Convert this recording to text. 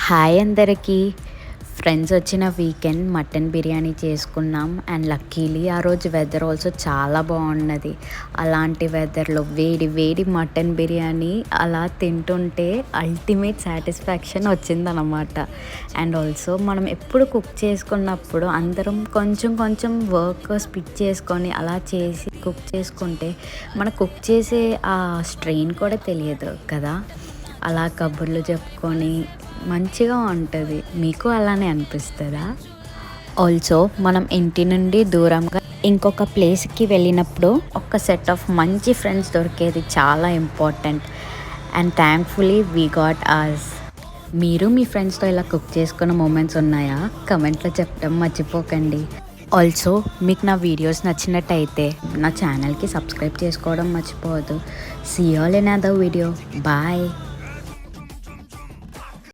Hi అందరికీ. Friends వచ్చిన weekend mutton biryani చేసుకున్నాం. అండ్ లక్కీలీ ఆ రోజు వెదర్ ఆల్సో చాలా బాగున్నది. అలాంటి వెదర్లో వేడి వేడి మటన్ బిర్యానీ అలా తింటుంటే అల్టిమేట్ సాటిస్ఫాక్షన్ వచ్చిందనమాట. అండ్ ఆల్సో మనం ఎప్పుడు కుక్ చేసుకున్నప్పుడు అందరం కొంచెం కొంచెం వర్క్ స్ప్లిట్ చేసుకొని అలా చేసి కుక్ చేసుకుంటే మన కుక్ చేసే ఆ స్ట్రెయిన్ కూడా తెలియదు కదా. అలా కబుర్లు చెప్పుకొని మంచిగా ఉంటుంది. మీకు అలానే అనిపిస్తుందా? ఆల్సో మనం ఇంటి నుండి దూరంగా ఇంకొక ప్లేస్కి వెళ్ళినప్పుడు ఒక సెట్ ఆఫ్ మంచి ఫ్రెండ్స్ దొరికేది చాలా important. And thankfully we got us. మీరు మీ ఫ్రెండ్స్తో ఇలా కుక్ చేసుకున్న మూమెంట్స్ ఉన్నాయా? కమెంట్లో చెప్పడం మర్చిపోకండి. ఆల్సో మీకు నా వీడియోస్ నచ్చినట్టయితే నా ఛానల్కి సబ్స్క్రైబ్ చేసుకోవడం మర్చిపోవద్దు. See you all in other video. Bye.